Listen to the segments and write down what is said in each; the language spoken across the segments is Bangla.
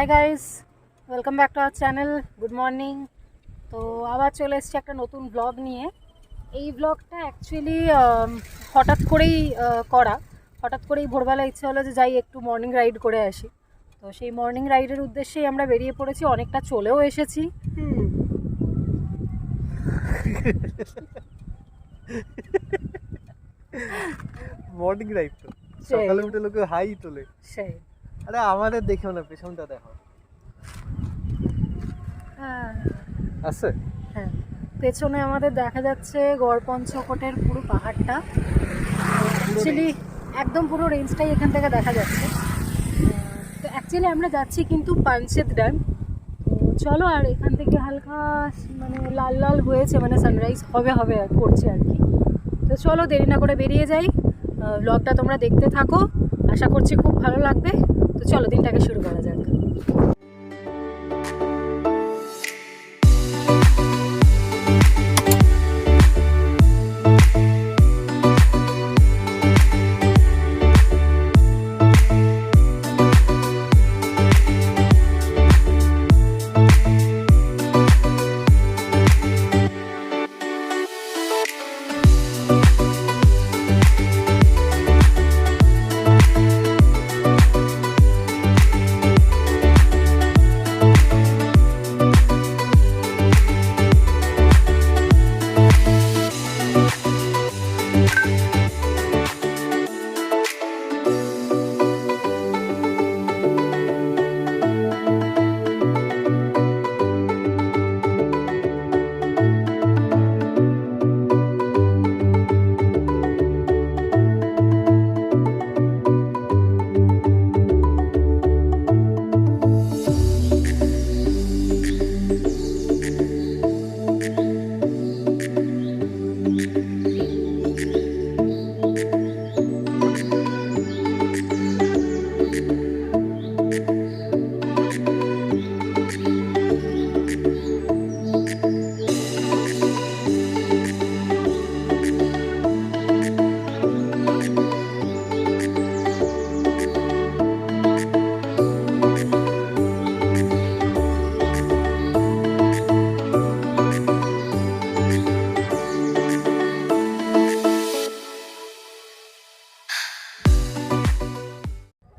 Hi guys, welcome back to our channel. Good morning. তো আবার চলে এসেছি একটা নতুন ব্লগ নিয়ে। এই ব্লগটা অ্যাকচুয়ালি হঠাৎ করেই ভোরবেলা ইচ্ছে হলো যে যাই একটু মর্নিং রাইড করে আসি। তো সেই মর্নিং রাইডের উদ্দেশ্যেই আমরা বেরিয়ে পড়েছি, অনেকটা চলেও এসেছি। মর্নিং রাইড তো সকালে উঠে লোকে হাই তোলে। সেই আরে আমাদের দেখো না, পেছনটা দেখো। আছে হ্যাঁ, পেছনে আমাদের দেখা যাচ্ছে গড়পঞ্চকোটের পুরো পাহাড়টা। অ্যাকচুয়ালি একদম পুরো রেঞ্জটাই এখান থেকে দেখা যাচ্ছে। তো অ্যাকচুয়ালি আমরা যাচ্ছি কিন্তু পাঞ্চেত ড্যাম। তো চলো, আর এখান থেকে হালকা মানে লাল লাল হয়েছে, মানে সানরাইজ হবে করছে আর কি। তো চলো দেরি না করে বেরিয়ে যাই। ব্লগটা তোমরা দেখতে থাকো, আশা করছি খুব ভালো লাগবে। তো চলো দিনটাকে শুরু করা যাক।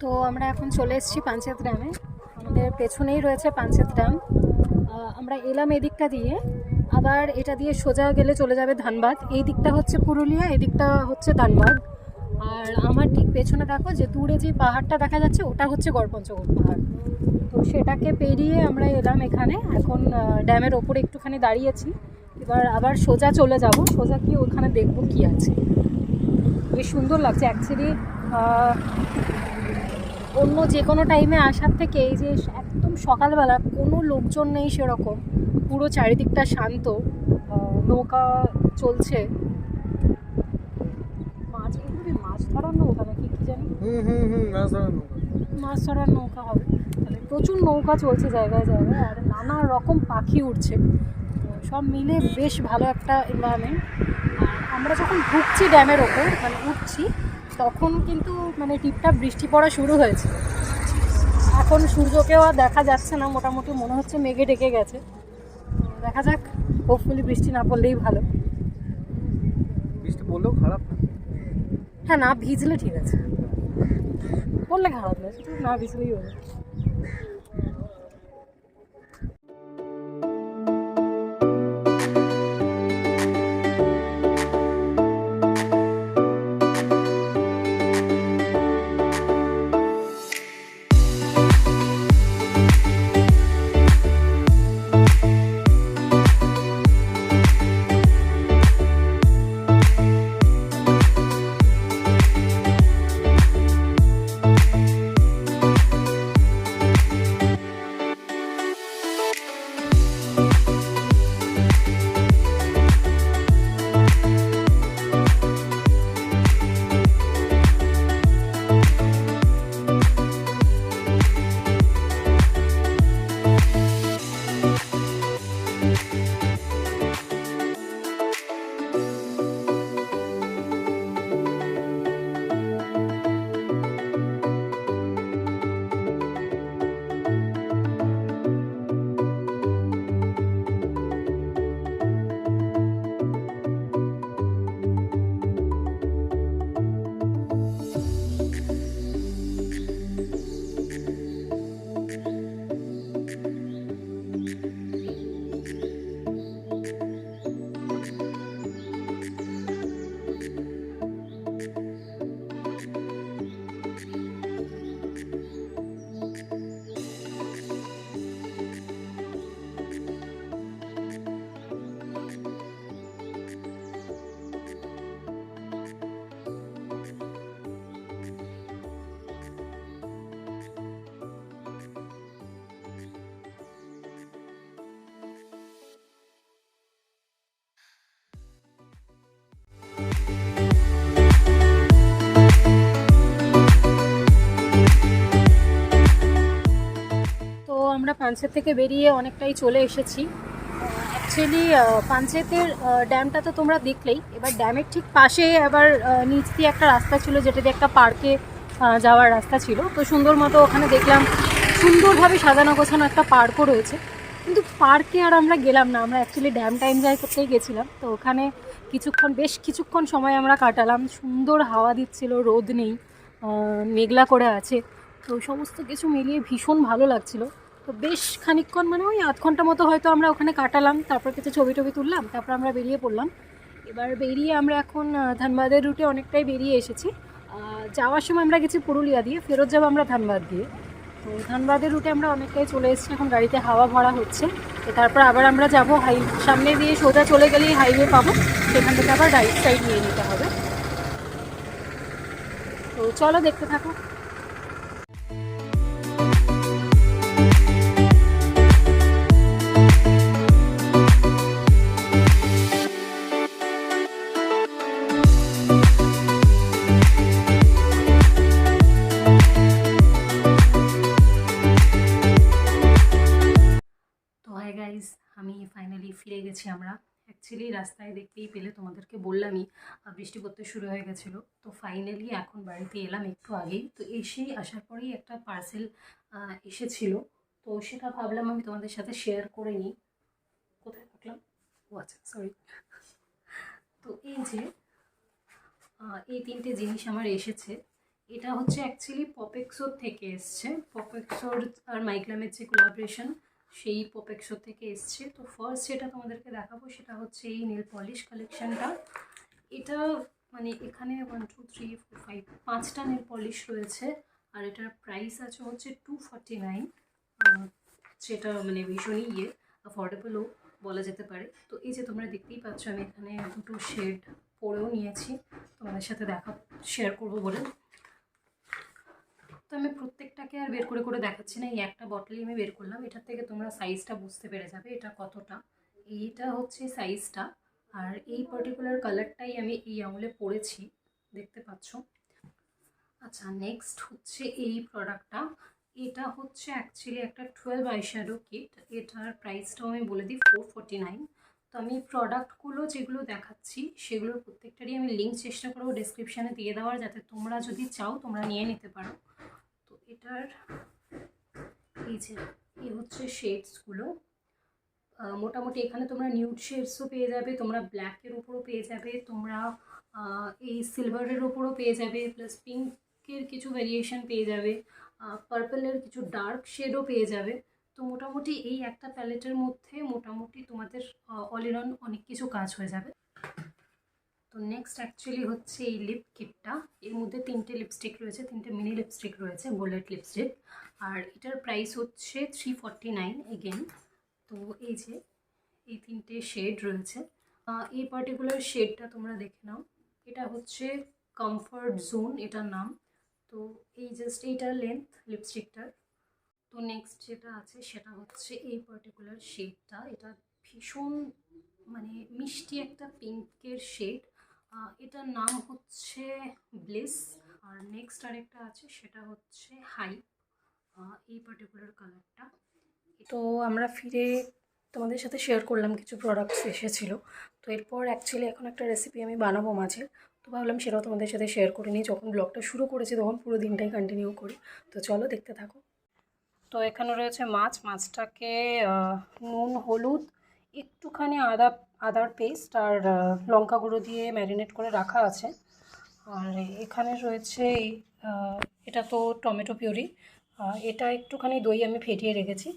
তো আমরা এখন চলে এসেছি পাঞ্চেত ড্যামে। আমাদের পেছনেই রয়েছে পাঞ্চেত ড্যাম। আমরা এলাম এদিকটা দিয়ে, আবার এটা দিয়ে সোজা গেলে চলে যাবে ধানবাদ। এই দিকটা হচ্ছে পুরুলিয়া, এই দিকটা হচ্ছে ধানবাদ। আর আমার ঠিক পেছনে দেখো যে দূরে যে পাহাড়টা দেখা যাচ্ছে, ওটা হচ্ছে গড়পঞ্চকোট পাহাড়। তো সেটাকে পেরিয়ে আমরা এলাম এখানে। এখন ড্যামের ওপরে একটুখানি দাঁড়িয়েছি, এবার আবার সোজা চলে যাব। সোজা গিয়ে ওখানে দেখবো কি আছে। বেশ সুন্দর লাগছে অ্যাকচুয়ালি। অন্য যে কোনো টাইমে আসার থেকে এই যে একদম সকালবেলা কোনো লোকজন নেই সেরকম, পুরো চারিদিকটা শান্ত, নৌকা চলছে। মাছ ধরার নৌকা নাকি কি জানি, মাছ ধরার নৌকা হবে। তাহলে প্রচুর নৌকা চলছে জায়গায় জায়গায়, আর নানা রকম পাখি উঠছে। সব মিলে বেশ ভালো একটা এনভায়রনমেন্ট। আর আমরা যখন ঢুকছি ড্যামের ওপর, মানে উঠছি, তখন কিন্তু মানে টিপটাপ বৃষ্টি পড়া শুরু হয়েছে। এখন সূর্যকেও আর দেখা যাচ্ছে না, মোটামুটি মনে হচ্ছে মেঘে ঢেকে গেছে। দেখা যাক, হোপফুলি বৃষ্টি না পড়লেই ভালো। বৃষ্টি পড়লেও খারাপ না। হ্যাঁ, না ভিজলে ঠিক আছে, পড়লে খারাপ না, শুধু না ভিজলেই হবে। তো আমরা পাঞ্চেত থেকে বেরিয়ে অনেকটাই চলে এসেছি। অ্যাকচুয়ালি পাঞ্চেতের ড্যামটা তো তোমরা দেখলেই। এবার ড্যামের ঠিক পাশে আবার নিচ দিয়ে একটা রাস্তা ছিল, যেটা দিয়ে একটা পার্কে যাওয়ার রাস্তা ছিল। তো সুন্দর মতো ওখানে দেখলাম সুন্দরভাবে সাজানো গোছানো একটা পার্কও রয়েছে। কিন্তু পার্কে আর আমরা গেলাম না, আমরা অ্যাকচুয়ালি ড্যামটা এনজয় করতেই গেছিলাম। তো ওখানে বেশ কিছুক্ষণ সময় আমরা কাটালাম। সুন্দর হাওয়া দিচ্ছিল, রোদ নেই, মেঘলা করে আছে। তো সমস্ত কিছু মিলিয়ে ভীষণ ভালো লাগছিল। তো বেশ খানিকক্ষণ, মানে ওই আধ ঘন্টা মতো হয়তো আমরা ওখানে কাটালাম। তারপর কিছু ছবি টবি তুললাম, তারপর আমরা বেরিয়ে পড়লাম। এবার বেরিয়ে আমরা এখন ধানবাদের রুটে অনেকটাই বেরিয়ে এসেছি। যাওয়ার সময় আমরা গেছি পুরুলিয়া দিয়ে, ফেরত যাবো আমরা ধানবাদ দিয়ে। তো ধানবাদের রুটে আমরা অনেকটাই চলে এসেছি, এখন গাড়িতে হাওয়া ভরা হচ্ছে। তো তারপর আবার আমরা যাবো সামনে দিয়ে সোজা চলে গেলেই হাইওয়ে পাবো, সেখান থেকে আবার রাইট সাইড নিয়ে নিতে হবে। তো চলো দেখতে থাকো। গাইজ, আমি ফাইনালি ফিরে গেছি। আমরা অ্যাকচুয়ালি রাস্তায় দেখতেই পেলে, তোমাদেরকে বললামই বৃষ্টি পড়তে শুরু হয়ে গেছিলো। তো ফাইনালি এখন বাড়িতে এলাম একটু আগেই। তো আসার পরেই একটা পার্সেল এসেছিলো। তো সেটা ভাবলাম আমি তোমাদের সাথে শেয়ার করে নিই। কোথায় রাখলাম? ও আচ্ছা, সরি। তো এই যে এই তিনটে জিনিস আমার এসেছে। এটা হচ্ছে অ্যাকচুয়ালি পপএক্সোর থেকে এসছে। পপএক্সোর আর মাইগ্রামের যে কোলাবরেশন, সেই পপএক্সো থেকে এসছে। তো ফার্স্ট যেটা তোমাদেরকে দেখাবো সেটা হচ্ছে এই নেল পলিশ কালেকশানটা। এটা মানে এখানে 1 2 3 4 5 5টা নেল পলিশ রয়েছে। আর এটার প্রাইস আছে হচ্ছে 249, যেটা মানে ভীষণই অ্যাফোর্ডেবলও বলা যেতে পারে। তো এই যে তোমরা দেখতেই পাচ্ছ, আমি এখানে দুটো শেড পরেও নিয়েছি তোমাদের সাথে শেয়ার করবো বলে। তো আমি প্রত্যেকটাকে আর বের করে করে দেখাচ্ছি না, এই একটা বটলই আমি বের করলাম। এটার থেকে তোমরা সাইজটা বুঝতে পেরে যাবে এটা কতটা। এইটা হচ্ছে সাইজটা, আর এই পার্টিকুলার কালারটাই আমি এই আঙুলে পরেছি, দেখতে পাচ্ছ। আচ্ছা, নেক্সট হচ্ছে এই প্রোডাক্টটা। এটা হচ্ছে অ্যাকচুয়ালি একটা 12 আইশ্যাডো কিট। এটার প্রাইসটাও আমি বলে দিই 449। তো আমি প্রোডাক্টগুলো যেগুলো দেখাচ্ছি সেগুলোর প্রত্যেকটারই আমি লিঙ্ক চেষ্টা করবো ডেসক্রিপশানে দিয়ে দেওয়ার, যাতে তোমরা যদি চাও তোমরা নিয়ে নিতে পারো। তো এটার এই যে এই হচ্ছে শেডসগুলো। মোটামুটি এখানে তোমরা নিউড শেডসও পেয়ে যাবে, তোমরা ব্ল্যাকের উপরও পেয়ে যাবে, তোমরা এই সিলভারের উপরও পেয়ে যাবে, প্লাস পিঙ্কের কিছু ভ্যারিয়েশন পেয়ে যাবে, পার্পলের কিছু ডার্ক শেডও পেয়ে যাবে। তো মোটামুটি এই একটা প্যালেটের মধ্যে মোটামুটি তোমাদের অল ইন অল অনেক কিছু কাজ হয়ে যাবে। তো নেক্সট অ্যাকচুয়ালি হচ্ছে এই লিপ কিটটা। এর মধ্যে 3টে লিপস্টিক রয়েছে, 3টে মিনি লিপস্টিক রয়েছে, বুলেট লিপস্টিক। আর এটার প্রাইস হচ্ছে 349 এগেন। তো এই যে এই 3টে শেড রয়েছে। এই পার্টিকুলার শেডটা তোমরা দেখে নাও। এটা হচ্ছে কমফর্ট জোন এটার নাম। তো এই জাস্ট এইটার লেন্থ লিপস্টিকটার। তো নেক্সট যেটা আছে সেটা হচ্ছে এই পার্টিকুলার শেডটা। এটা ভীষণ মানে মিষ্টি একটা পিঙ্কের শেড। এটার নাম হচ্ছে ব্লিস। আর নেক্সট আরেকটা আছে সেটা হচ্ছে হাইপ, এই পার্টিকুলার কালারটা। তো আমরা ফিরে তোমাদের সাথে শেয়ার করলাম কিছু প্রোডাক্টস এসেছিলো। তো এরপর অ্যাকচুয়ালি এখন একটা রেসিপি আমি বানাবো মাছের। তো ভাবলাম সেটাও তোমাদের সাথে শেয়ার করে নিই। যখন ব্লগটা শুরু করেছি তখন পুরো দিনটাই কন্টিনিউ করি। তো চলো দেখতে থাকো। তো এখানে রয়েছে মাছটাকে নুন, হলুদ, একটুখানি আদার পেস্ট আর লঙ্কা গুঁড়ো দিয়ে ম্যারিনেট করে রাখা আছে। আর এখানে রয়েছে এটা তো টমেটো পিউরি। এটা একটুখানি দই আমি ফেটিয়ে রেখেছি।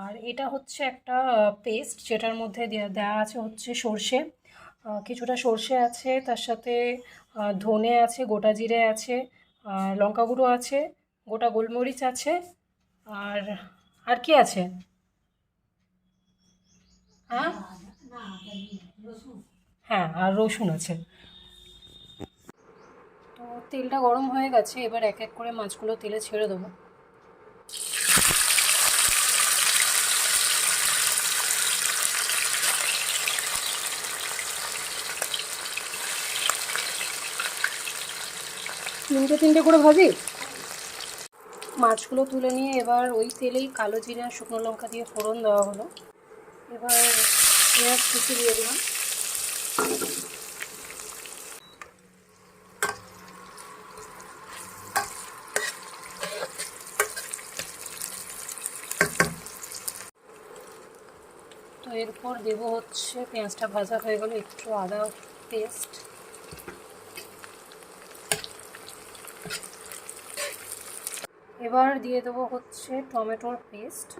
আর এটা হচ্ছে একটা পেস্ট, যেটার মধ্যে দেওয়া আছে হচ্ছে সর্ষে, কিছুটা সর্ষে আছে, তার সাথে ধনে আছে, গোটা জিরে আছে, লঙ্কা গুঁড়ো আছে, গোটা গোলমরিচ আছে, আর আর কি আছে? হ্যাঁ হ্যাঁ, আর রসুন আছে। তো তেলটা গরম হয়ে গেছে, এবার এক এক করে মাছগুলো তেলে ছেড়ে দেবো। তিনটে করে ভাজি। মাছগুলো তুলে নিয়ে এবার ওই তেলেই কালো জিরে আর শুকনো লঙ্কা দিয়ে ফোড়ন দেওয়া হলো। এবার পেঁয়াজ কুচি দিয়ে দিলাম। তো এরপর দেব হচ্ছে, পেঁয়াজটা ভাজা হয়ে গেলে একটু আদা পেস্ট, এবার দিয়ে দেবো হচ্ছে টমেটোর পেস্ট,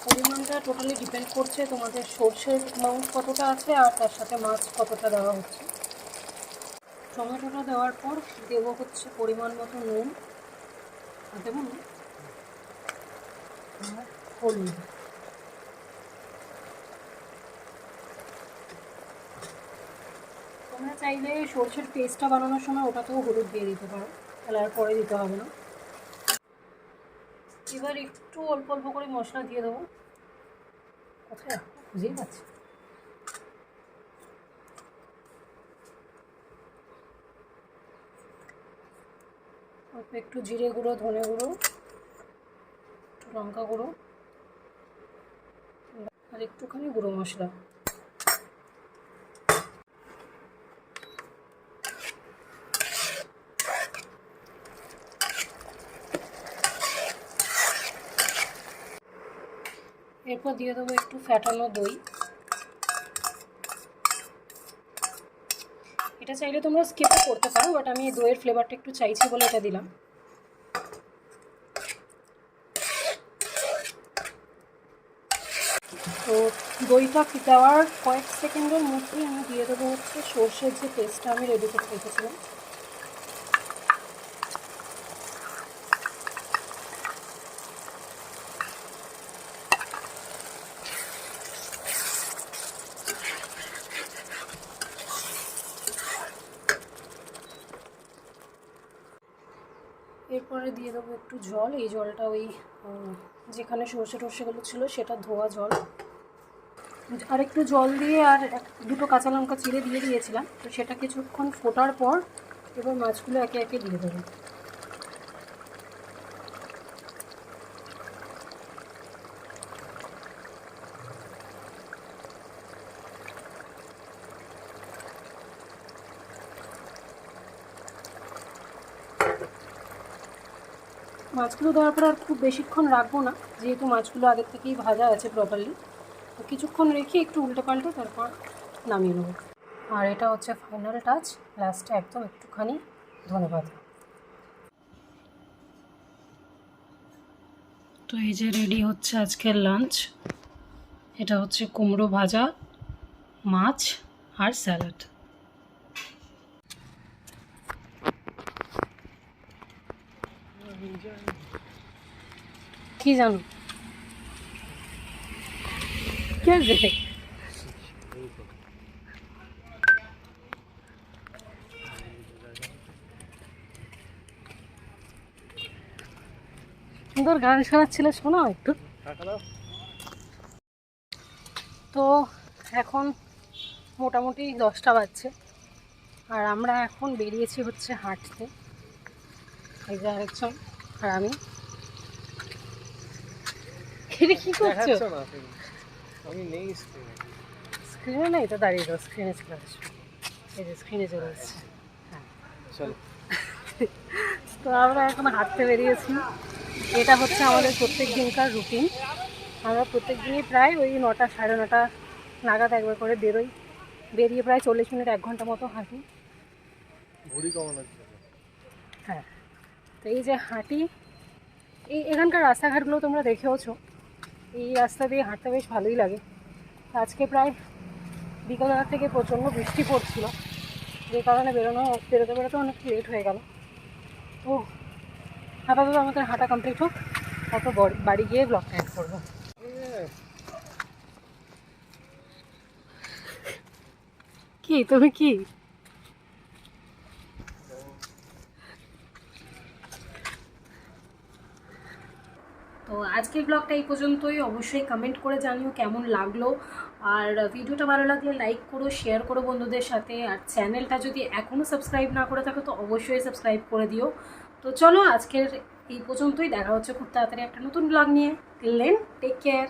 পরিমাণটা টোটালি ডিপেন্ড করছে তোমাদের সর্ষের অ্যামাউন্ট কতটা আছে আর তার সাথে মাছ কতটা দেওয়া হচ্ছে। টমেটোটা দেওয়ার পর দেবো হচ্ছে পরিমাণ মতো নুন, আর দেবো না হলুদ। তোমরা চাইলে সর্ষের পেস্টটা বানানোর সময় ওটাতেও হলুদ দিয়ে দিতে পারো, তাহলে আর পরে দিতে হবে না। এবার একটু অল্প অল্প করে মশলা দিয়ে দেবো। কোথায় খুঁজেই পাচ্ছি। অল্প একটু জিরে গুঁড়ো, ধনে গুঁড়ো, একটু লঙ্কা গুঁড়ো আর একটুখানি গুঁড়ো মশলা। এরপর দিয়ে দেবো একটু ফ্যাটানো দই। এটা চাইলে তোমরা স্কিপও করতে পারো, বাট আমি দইয়ের ফ্লেভারটা একটু চাইছি বলে এটা দিলাম। তো দইটা দেওয়ার কয়েক সেকেন্ডের মধ্যেই আমি দিয়ে দেবো হচ্ছে সর্ষের যে পেস্টটা আমি রেডি করে রেখেছিলাম। এরপরে দিয়ে দেবো একটু জল। এই জলটা ওই যেখানে সর্ষেগুলো ছিল সেটা ধোয়া জল। আর একটু জল দিয়ে আর দুটো কাঁচা লঙ্কা চিড়ে দিয়ে দিয়েছিলাম। তো সেটা কিছুক্ষণ ফোটার পর এবার মাছগুলো একে একে দিয়ে দেবো। মাছগুলো দেওয়ার পর আর খুব বেশিক্ষণ রাখবো না, যেহেতু মাছগুলো আগের থেকেই ভাজা আছে প্রপারলি। তো কিছুক্ষণ রেখে একটু উল্টে পাল্টে তারপর নামিয়ে নেবো। আর এটা হচ্ছে ফাইনাল টাচ, লাস্টে একদম একটুখানি ধনেপাতা। তো এই যে রেডি হচ্ছে আজকের লাঞ্চ। এটা হচ্ছে কুমড়ো ভাজা, মাছ আর স্যালাড। কি জানো কে যে সুন্দর গান শোনাচ্ছিল, শোনাও একটু। তো এখন মোটামুটি 10টা বাজছে আর আমরা এখন বেরিয়েছি হচ্ছে হাঁটতে। এই যে আরেকজন আর আমি। কি করছো? আমি নেই স্ক্রিনে নেই তো, দাঁড়িয়ে দাও, স্ক্রিনে চলে আসবে। এই যে স্ক্রিনে চলে আসছে। হ্যাঁ চলো। তো আমরা এখন হাঁটতে বেরিয়েছি। এটা হচ্ছে আমাদের প্রত্যেক দিনকার রুটিন। আমরা প্রত্যেক দিনই প্রায় ওই 9টা সাড়ে 9টা নাগাদ একবার করে বেরোই। বেরিয়ে প্রায় 40 মিনিট 1 ঘন্টা মতো হাঁটি। ভুঁড়ি কমানোর জন্য। হ্যাঁ, তো এই যে হাঁটি, এখানকার রাস্তাঘাটগুলো তোমরা দেখেওছো। এই রাস্তা দিয়ে হাঁটতে বেশ ভালোই লাগে। আজকে প্রায় বিকালবেলা থেকে প্রচণ্ড বৃষ্টি পড়ছিল, যে কারণে বেরোতে অনেক লেট হয়ে গেল। তো আপাতত আমাদের হাঁটা কমপ্লিট হোক, তারপর বাড়ি গিয়ে ব্লগটা এড করবো। কি তুমি কি তো আজকের ব্লগটা এই পর্যন্তই। অবশ্যই কমেন্ট করে জানিও কেমন লাগলো, আর ভিডিওটা ভালো লাগলে লাইক করো, শেয়ার করো বন্ধুদের সাথে, আর চ্যানেলটা যদি এখনও সাবস্ক্রাইব না করে থাকো তো অবশ্যই সাবস্ক্রাইব করে দিও। তো চলো আজকের এই পর্যন্তই, দেখা হচ্ছে খুব তাড়াতাড়ি একটা নতুন ব্লগ নিয়ে। Till then take care.